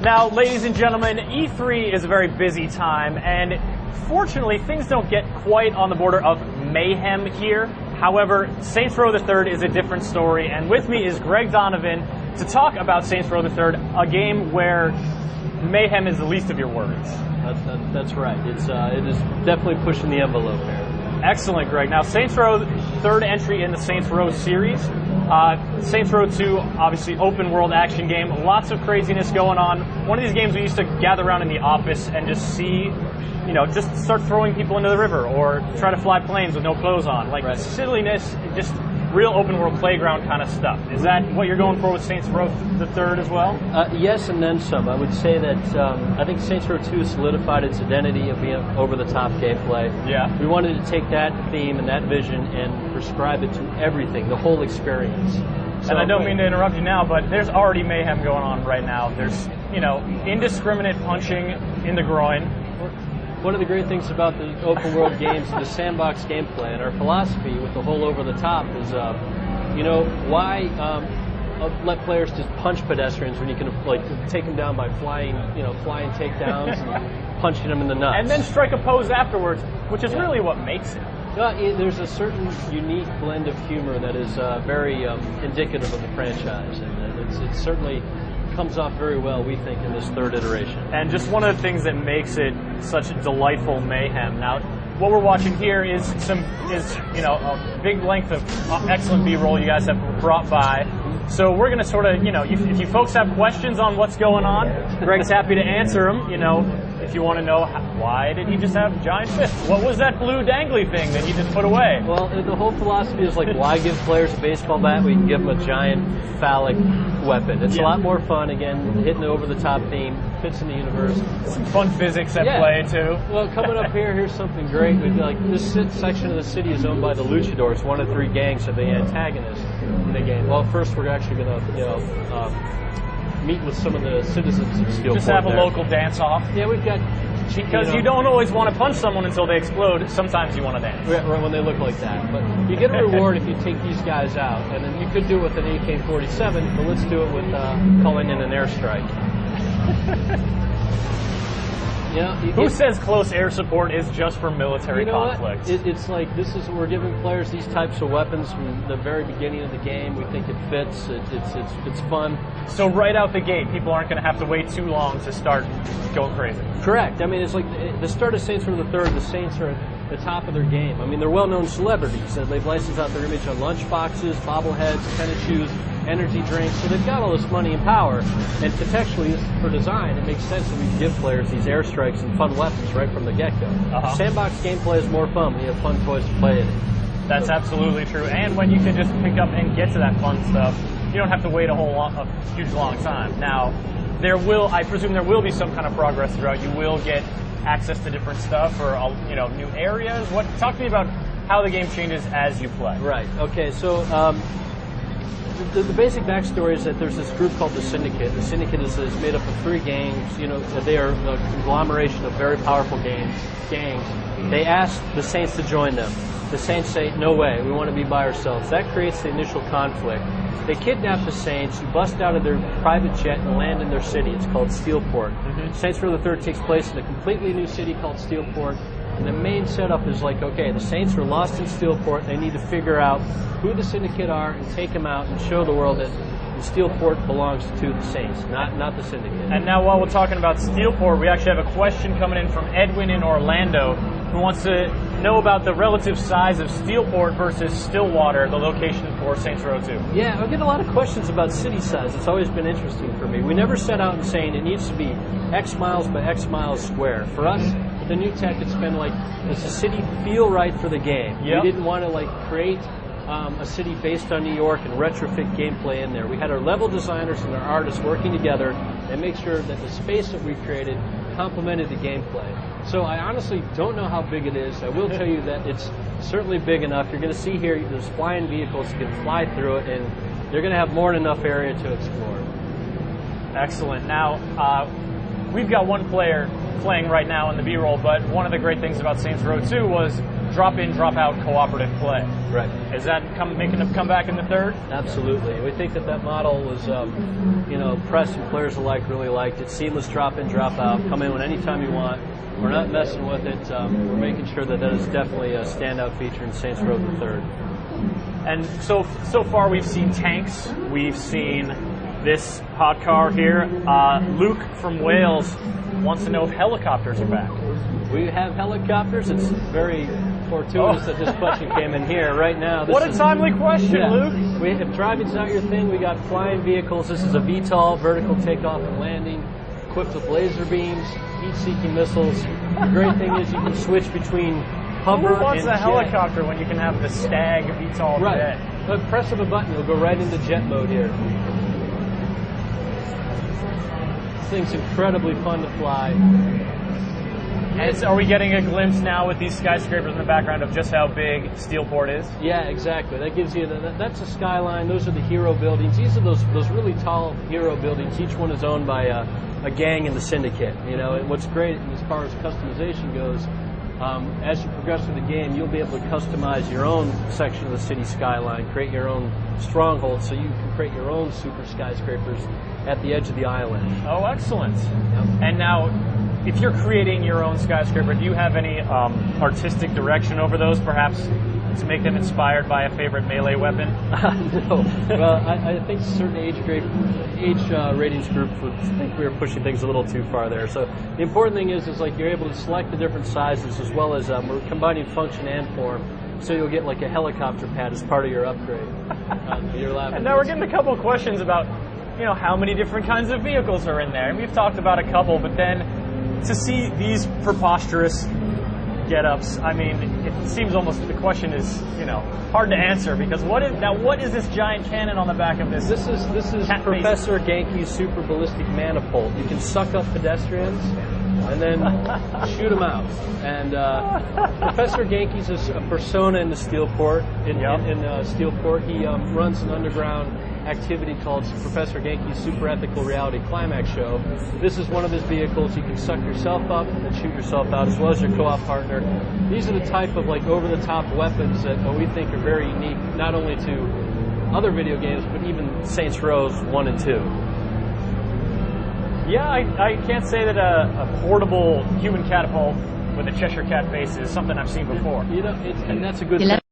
Now, ladies and gentlemen, E3 is a very busy time, and fortunately, things don't get quite on the border of mayhem here. However, Saints Row III is a different story, and with me is Greg Donovan to talk about Saints Row III, a game where mayhem is the least of your worries. That's right. It is definitely pushing the envelope there. Excellent, Greg. Now, Saints Row, third entry in the Saints Row series. Saints Row 2, obviously open world action game. Lots of craziness going on. One of these games we used to gather around in the office and just see, just start throwing people into the river or try to fly planes with no clothes on. Like right. Silliness, just real open world playground kind of stuff. Is that what you're going for with Saints Row the third as well? Yes, and then some. I would say that I think Saints Row 2 solidified its identity of being over-the-top gameplay. Yeah. We wanted to take that theme and that vision and prescribe it to everything, the whole experience. And I don't mean to interrupt you now, but there's already mayhem going on right now. There's, indiscriminate punching in the groin. One of the great things about the open world games is the sandbox gameplay, and our philosophy with the whole over the top is, why let players just punch pedestrians when you can take them down by flying takedowns and punching them in the nuts, and then strike a pose afterwards, which is really what makes it. There's a certain unique blend of humor that is very indicative of the franchise, and it certainly comes off very well, we think, in this third iteration. And just one of the things that makes it such delightful mayhem. Now, what we're watching here is a big length of excellent B-roll you guys have brought by. So we're going to sort of, if you folks have questions on what's going on, Greg's happy to answer them. If you want to know why did he just have giant fists? What was that blue dangly thing that he just put away? Well, the whole philosophy is why give players a baseball bat? We can give them a giant phallic weapon. It's a lot more fun, again, hitting the over-the-top theme, fits in the universe. Some fun physics at play, too. Well, coming up here's something great. This section of the city is owned by the Luchadors, one of three gangs of the antagonists in the game. Well, first we're actually going to, meet with some of the citizens of Steelport. Just have a local dance-off. Yeah, we've got... Because you don't always want to punch someone until they explode. Sometimes you want to dance. Right, when they look like that. But you get a reward if you take these guys out. And then you could do it with an AK-47, but let's do it with calling in an airstrike. Who says close air support is just for military conflict? It's like we're giving players these types of weapons from the very beginning of the game. We think it fits. It's fun. So right out the gate, people aren't going to have to wait too long to start going crazy. Correct. I mean, it's like the start of Saints Row the Third. The Saints are at the top of their game. I mean, they're well-known celebrities. They've licensed out their image on lunchboxes, bobbleheads, tennis shoes, energy drinks. So they've got all this money and power. And contextually, for design, it makes sense that we give players these airstrikes and fun weapons right from the get-go. Sandbox gameplay is more fun when you have fun toys to play in it. That's absolutely true. And when you can just pick up and get to that fun stuff, you don't have to wait a huge long time. Now, I presume there will be some kind of progress throughout. You will get access to different stuff or new areas. Talk to me about how the game changes as you play. Right. Okay. So the basic backstory is that there's this group called the Syndicate. The Syndicate is made up of three gangs. They are a conglomeration of very powerful gangs. They ask the Saints to join them. The Saints say, no way, we want to be by ourselves. That creates the initial conflict. They kidnap the Saints, who bust out of their private jet and land in their city. It's called Steelport. Saints Row the Third takes place in a completely new city called Steelport. And the main setup is the Saints are lost in Steelport. They need to figure out who the Syndicate are and take them out and show the world that the Steelport belongs to the Saints, not the Syndicate. And now while we're talking about Steelport, we actually have a question coming in from Edwin in Orlando, who wants to know about the relative size of Steelport versus Stillwater, the location for Saints Row 2. Yeah, I get a lot of questions about city size. It's always been interesting for me. We never set out and saying it needs to be X miles by X miles square. For us, the new tech, it's been does the city feel right for the game? Yep. We didn't want to create a city based on New York and retrofit gameplay in there. We had our level designers and our artists working together and make sure that the space that we created complemented the gameplay. So I honestly don't know how big it is. I will tell you that it's certainly big enough. You're going to see here there's flying vehicles. You can fly through it, and you're going to have more than enough area to explore. Excellent. Now, we've got one player playing right now in the B-roll, but one of the great things about Saints Row 2 was drop-in, drop-out cooperative play. Right. Is that making a comeback in the third? Absolutely. We think that model was, press and players alike really liked it. Seamless drop-in, drop-out. Come in anytime you want. We're not messing with it. We're making sure that is definitely a standout feature in Saints Row the Third. And so far we've seen tanks. We've seen this hot car here. Luke from Wales wants to know if helicopters are back. We have helicopters. It's very fortuitous that this question came in here right now. What a timely question, Luke. If driving's not your thing, we got flying vehicles. This is a VTOL, vertical takeoff and landing, equipped with laser beams, heat-seeking missiles. The great thing is you can switch between hover Who wants and a jet. helicopter when you can have the Stag VTOL jet? But press of a button, you'll go right into jet mode here. This thing's incredibly fun to fly. Are we getting a glimpse now with these skyscrapers in the background of just how big Steelport is? Yeah, exactly. That gives you that's a skyline. Those are the hero buildings. These are those really tall hero buildings. Each one is owned by a gang in the syndicate. And what's great as far as customization goes, as you progress through the game, you'll be able to customize your own section of the city skyline, create your own stronghold, so you can create your own super skyscrapers at the edge of the island. Oh, excellent. Yep. And now, if you're creating your own skyscraper, do you have any artistic direction over those, perhaps to make them inspired by a favorite melee weapon? No. Well, I think certain age ratings groups would think we were pushing things a little too far there. So the important thing is like you're able to select the different sizes as well as we're combining function and form. So you'll get like a helicopter pad as part of your upgrade. You're laughing. And now we're getting a couple of questions about, how many different kinds of vehicles are in there. And we've talked about a couple, but then to see these preposterous get-ups, I mean, it seems almost the question is, hard to answer because what is this giant cannon on the back of this? This is Professor Genki's super ballistic manifold. You can suck up pedestrians and then shoot them out. And Professor Genki's is a persona in the Steelport. In Steelport, he runs an underground activity called Professor Genki's Super Ethical Reality Climax Show. This is one of his vehicles. You can suck yourself up and shoot yourself out, as well as your co-op partner. These are the type of over-the-top weapons that we think are very unique, not only to other video games, but even Saints Row 1 and 2. Yeah, I can't say that a portable human catapult with a Cheshire Cat face is something I've seen before. And that's a good thing.